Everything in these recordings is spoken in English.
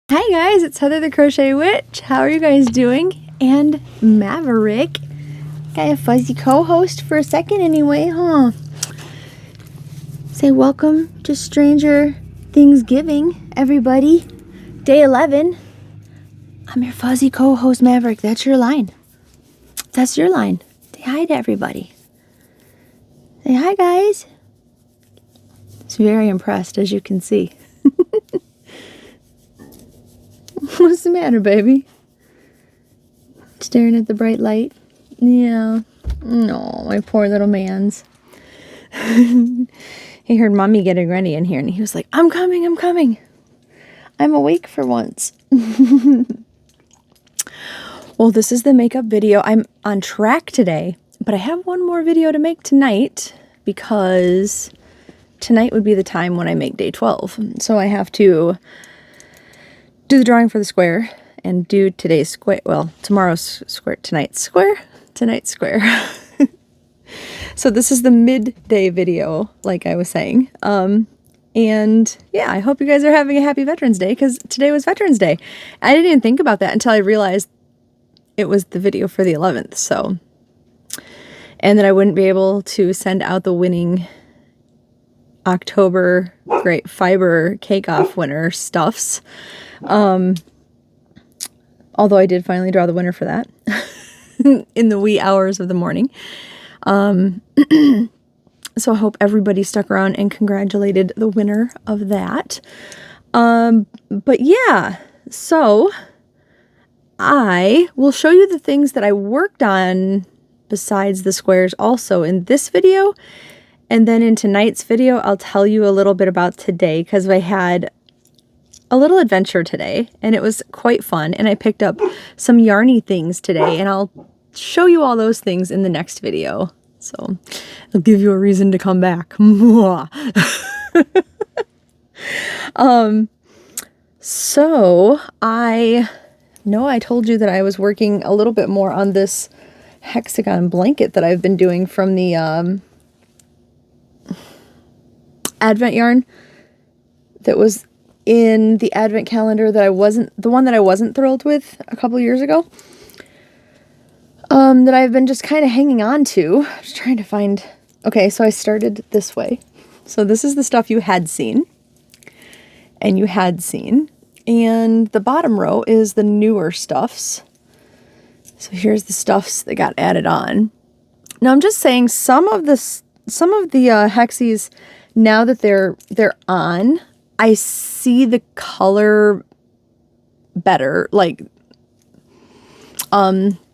Hi guys, it's Heather the Crochet Witch. How are you guys doing? And Maverick. Got a fuzzy co-host for a second anyway, huh? Say welcome to Stranger Thingsgiving, everybody. Day 11. I'm your fuzzy co-host, Maverick. That's your line. That's your line. Say hi to everybody. Say hi, guys. It's very impressed, as you can see. What's the matter, baby? Staring at the bright light? Yeah. No, my poor little mans. He heard Mommy getting ready in here, and he was like, I'm coming, I'm coming. I'm awake for once. Well, this is the makeup video. I'm on track today, but I have one more video to make tonight because tonight would be the time when I make day 12. So I have to do the drawing for the square and do today's square. Well, tomorrow's square, tonight's square. So this is the midday video, like I was saying. And yeah, I hope you guys are having a happy Veterans Day because today was Veterans Day. I didn't even think about that until I realized it was the video for the 11th. So, and that I wouldn't be able to send out the winning October Great Fiber Cake Off winner stuffs. Although I did finally draw the winner for that in the wee hours of the morning. So I hope everybody stuck around and congratulated the winner of that. But yeah, so I will show you the things that I worked on besides the squares also in this video. And then in tonight's video, I'll tell you a little bit about today because I had a little adventure today and it was quite fun. And I picked up some yarny things today and I'll show you all those things in the next video. So it'll give you a reason to come back. So I know I told you that I was working a little bit more on this hexagon blanket that I've been doing from the Advent yarn that was in the Advent calendar that the one that I wasn't thrilled with a couple years ago. That I've been just kind of hanging on to. Just trying to find... Okay, so I started this way. So this is the stuff you had seen. And you had seen. And the bottom row is the newer stuffs. So here's the stuffs that got added on. Now I'm just saying some of the hexies, now that they're on, I see the color better. Like,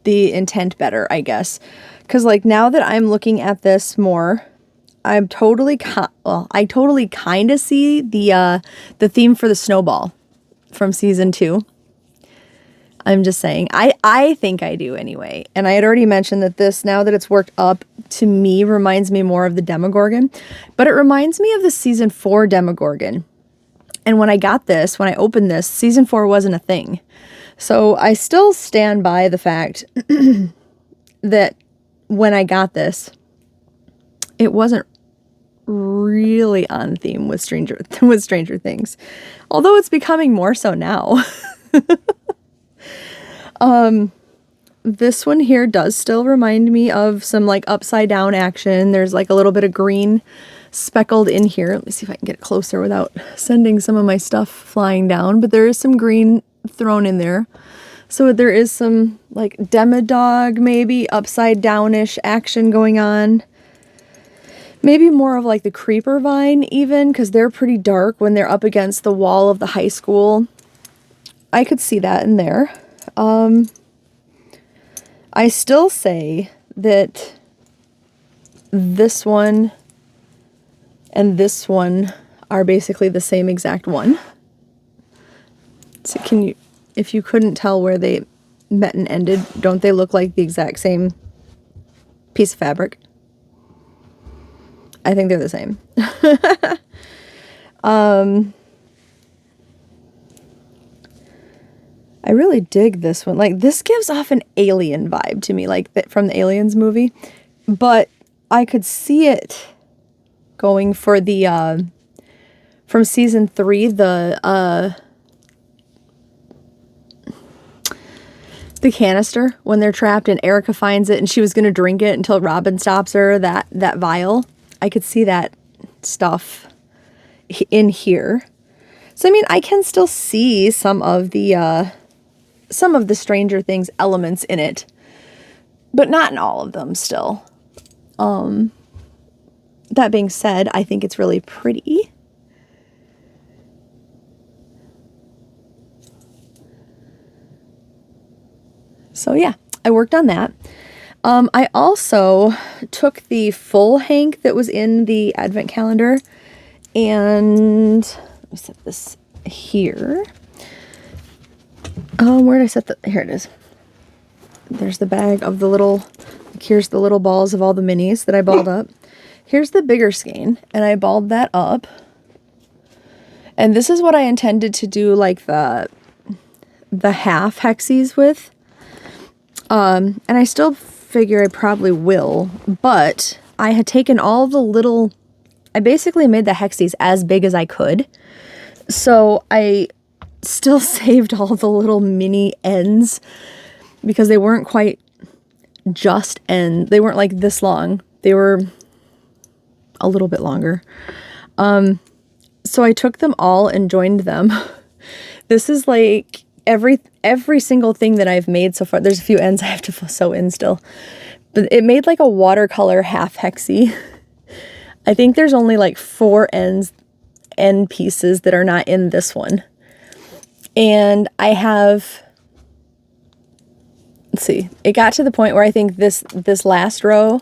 the intent better, I guess. Because like now that I'm looking at this more, I totally kind of see the theme for the snowball from season 2. I'm just saying, I think I do anyway. And I had already mentioned that this, now that it's worked up, to me reminds me more of the Demogorgon, but it reminds me of the season 4 Demogorgon. And when I got this, when I opened this, season 4 wasn't a thing. So I still stand by the fact that when I got this, it wasn't really on theme with Stranger Things. Although it's becoming more so now. This one here does still remind me of some like upside down action. There's like a little bit of green speckled in here. Let me see if I can get closer without sending some of my stuff flying down. But there is some green thrown in there. So there is some like Demodog, maybe upside downish action going on. Maybe more of like the creeper vine even, because they're pretty dark when they're up against the wall of the high school. I could see that in there. I still say that this one and this one are basically the same exact one. So if you couldn't tell where they met and ended, don't they look like the exact same piece of fabric? I think they're the same. I really dig this one. Like, this gives off an alien vibe to me, like from the Aliens movie. But I could see it going for the, from season 3, the the canister when they're trapped and Erica finds it and she was going to drink it until Robin stops her, that vial. I could see that stuff in here. So, I mean, I can still see some of the Stranger Things elements in it, but not in all of them still. That being said, I think it's really pretty. So yeah, I worked on that. I also took the full hank that was in the advent calendar and let me set this here. Where did I set the, here it is. There's the bag of the little, here's the little balls of all the minis that I balled up. Here's the bigger skein, and I balled that up. And this is what I intended to do like the half hexies with. And I still figure I probably will, but I had taken all the little, I basically made the hexies as big as I could. So I still saved all the little mini ends because they weren't quite just end. They weren't like this long. They were a little bit longer. So I took them all and joined them. This is like every single thing that I've made so far. There's a few ends I have to sew in still, but it made like a watercolor half hexie. I think there's only like 4 end pieces that are not in this one. And I have, let's see, it got to the point where I think this last row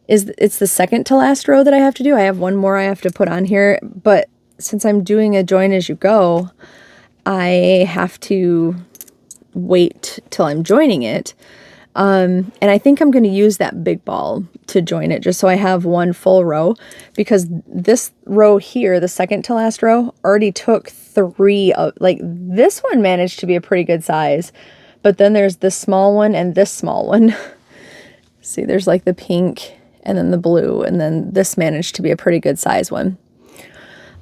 it's the second to last row that I have to do. I have one more I have to put on here, but since I'm doing a join as you go, I have to wait till I'm joining it. And I think I'm going to use that big ball to join it just so I have one full row, because this row here, the second to last row, already took 3 of, like, this one managed to be a pretty good size, but then there's this small one and this small one. See, there's like the pink and then the blue, and then this managed to be a pretty good size one.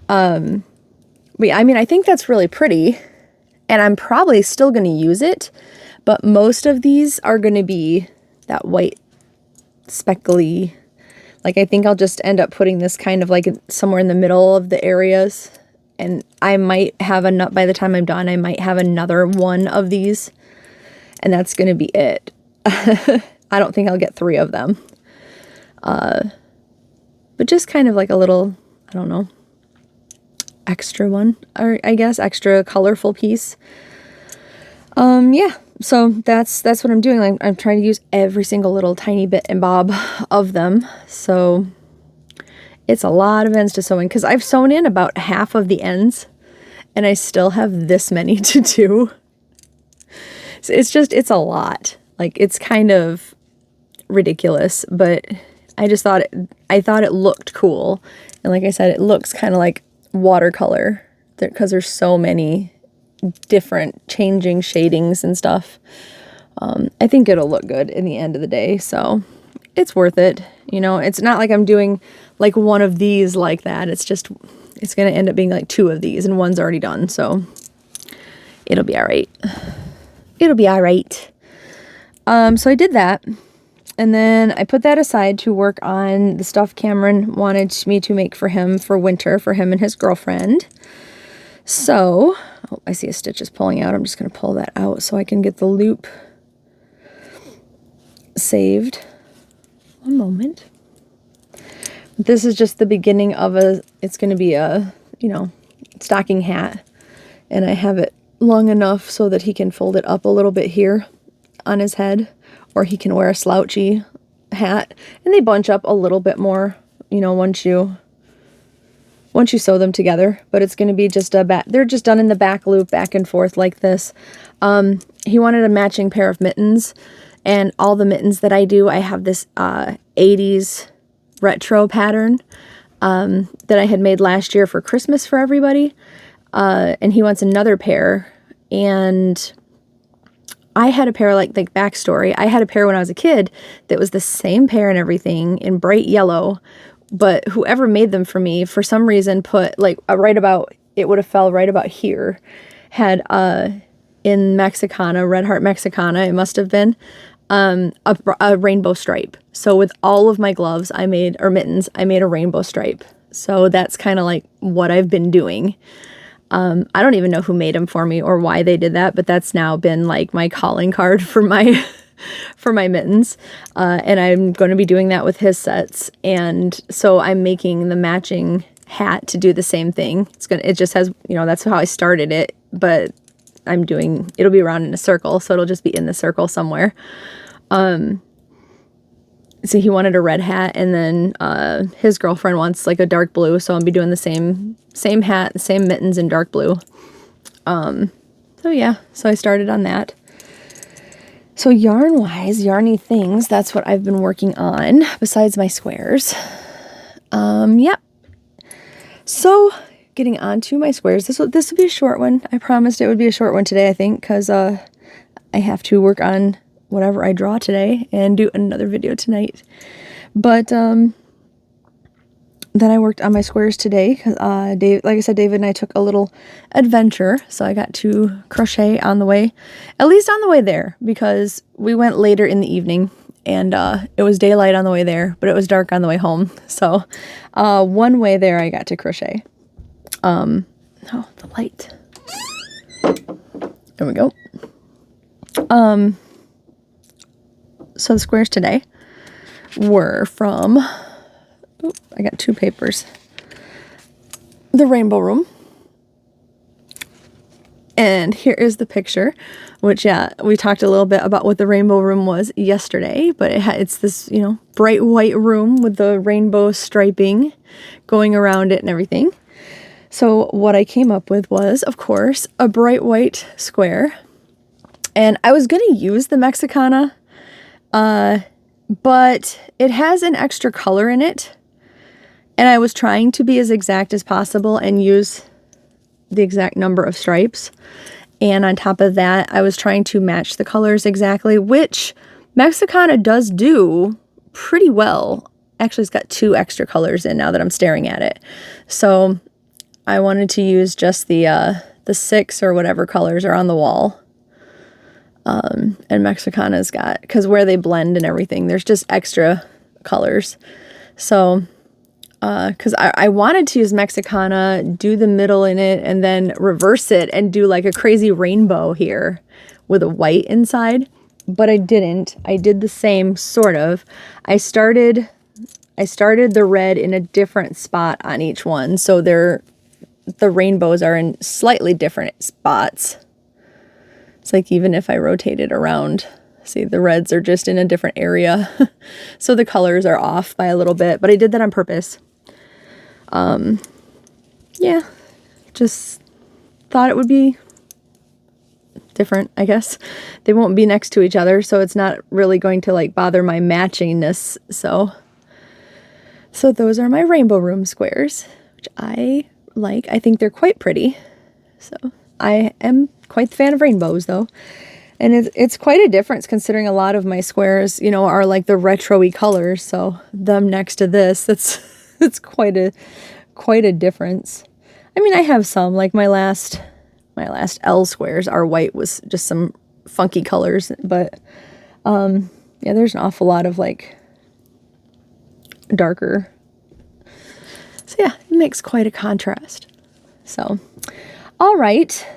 But I mean, I think that's really pretty, and I'm probably still going to use it, but most of these are going to be that white speckly, like I think I'll just end up putting this kind of like somewhere in the middle of the areas, and I might have by the time I'm done, I might have another one of these, and that's going to be it. I don't think I'll get 3 of them. But just kind of like a little, I don't know, extra one, or I guess extra colorful piece. Yeah, so that's what I'm doing. Like, I'm trying to use every single little tiny bit and bob of them. So it's a lot of ends to sew in, because I've sewn in about half of the ends and I still have this many to do. So it's a lot. Like, it's kind of ridiculous, but I just thought it looked cool. And like I said, it looks kind of like watercolor because there's so many different changing shadings and stuff. I think it'll look good in the end of the day, so it's worth it. You know, it's not like I'm doing like one of these like that. It's going to end up being like 2 of these, and one's already done, so it'll be all right. It'll be all right. So I did that. And then I put that aside to work on the stuff Cameron wanted me to make for him for winter, for him and his girlfriend. So, oh, I see a stitch is pulling out. I'm just going to pull that out so I can get the loop saved. One moment. This is just the beginning of it's going to be a, stocking hat. And I have it long enough so that he can fold it up a little bit here on his head, or he can wear a slouchy hat, and they bunch up a little bit more, once you sew them together. But it's going to be just they're just done in the back loop, back and forth like this. He wanted a matching pair of mittens, and all the mittens that I do, I have this 80s retro pattern that I had made last year for Christmas for everybody, and he wants another pair. And I had a pair, like backstory, I had a pair when I was a kid that was the same pair and everything in bright yellow, but whoever made them for me, for some reason, put like it would have fell right about here, had in Mexicana, Red Heart Mexicana, it must have been, a rainbow stripe. So with all of my gloves I made, or mittens, I made a rainbow stripe. So that's kind of like what I've been doing. I don't even know who made them for me or why they did that, but that's now been like my calling card for my for my mittens. And I'm going to be doing that with his sets. And so I'm making the matching hat to do the same thing. It just has, you know, that's how I started it, but it'll be around in a circle, so it'll just be in the circle somewhere. So he wanted a red hat, and then his girlfriend wants like a dark blue, so I'll be doing the same hat, the same mittens in dark blue. So yeah, so I started on that. So yarn-wise, yarny things, that's what I've been working on, besides my squares. Yep. So getting on to my squares, this will be a short one. I promised it would be a short one today, I think, because I have to work on whatever I draw today and do another video tonight. But then I worked on my squares today. Like I said, David and I took a little adventure, so I got to crochet on the way, at least on the way there, because we went later in the evening, and it was daylight on the way there, but it was dark on the way home. So one way there I got to crochet. Oh, the light. There we go. So the squares today were from, I got two papers, the Rainbow Room. And here is the picture, which, yeah, we talked a little bit about what the Rainbow Room was yesterday, but it's this, you know, bright white room with the rainbow striping going around it and everything. So what I came up with was, of course, a bright white square. And I was going to use the Mexicana, but it has an extra color in it. And I was trying to be as exact as possible and use the exact number of stripes. And on top of that, I was trying to match the colors exactly, which Mexicana does do pretty well. Actually, it's got two extra colors in now that I'm staring at it. So I wanted to use just the 6 or whatever colors are on the wall. And Mexicana's got, because where they blend and everything, there's just extra colors. So, because I wanted to use Mexicana, do the middle in it, and then reverse it and do like a crazy rainbow here with a white inside, but I didn't. I did the same, sort of. I started the red in a different spot on each one, so the rainbows are in slightly different spots. It's like even if I rotate it around, see, the reds are just in a different area. So the colors are off by a little bit, but I did that on purpose. Yeah, just thought it would be different, I guess. They won't be next to each other, so it's not really going to like bother my matchingness. So those are my Rainbow Room squares, which I like. I think they're quite pretty. So I am quite the fan of rainbows, though. And it's quite a difference, considering a lot of my squares, you know, are like the retro-y colors. So them next to this, it's quite a difference. I mean, I have some, like my last L squares, our white was just some funky colors, but yeah, there's an awful lot of like darker. So yeah, it makes quite a contrast. So, all right.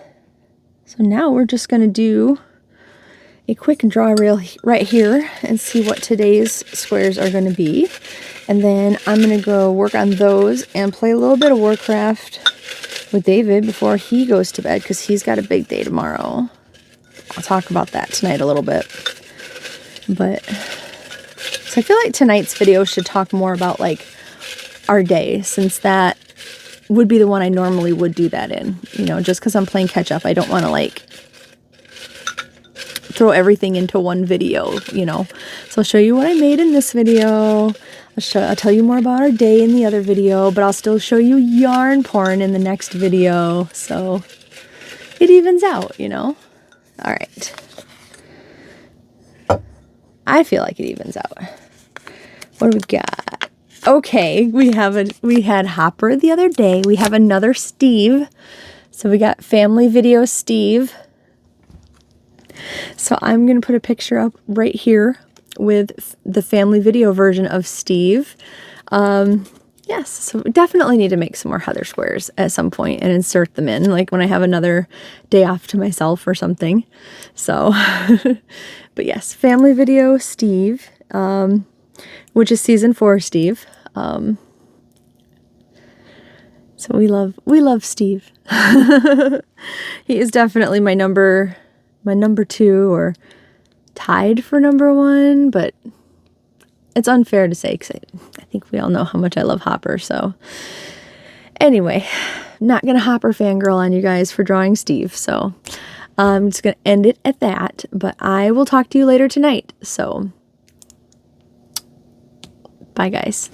So now we're just going to do a quick draw reel right here and see what today's squares are going to be. And then I'm going to go work on those and play a little bit of Warcraft with David before he goes to bed, because he's got a big day tomorrow. I'll talk about that tonight a little bit. But so I feel like tonight's video should talk more about like our day, since that would be the one I normally would do that in. You know, just because I'm playing catch up, I don't want to like throw everything into one video, you know. So I'll show you what I made in this video. I'll tell you more about our day in the other video, but I'll still show you yarn porn in the next video. So it evens out, you know. All right. I feel like it evens out. What do we got? Okay, we had Hopper the other day. We have another Steve. So we got Family Video Steve. So I'm going to put a picture up right here with the family video version of Steve. Yes, so we definitely need to make some more Heather squares at some point and insert them in, like when I have another day off to myself or something. So, but yes, family video Steve, which is season 4 Steve. So we love Steve. He is definitely my number 2 or tied for number 1, but it's unfair to say because I think we all know how much I love Hopper. So anyway, not gonna Hopper fangirl on you guys for drawing Steve. So I'm just gonna end it at that, but I will talk to you later tonight. So bye guys.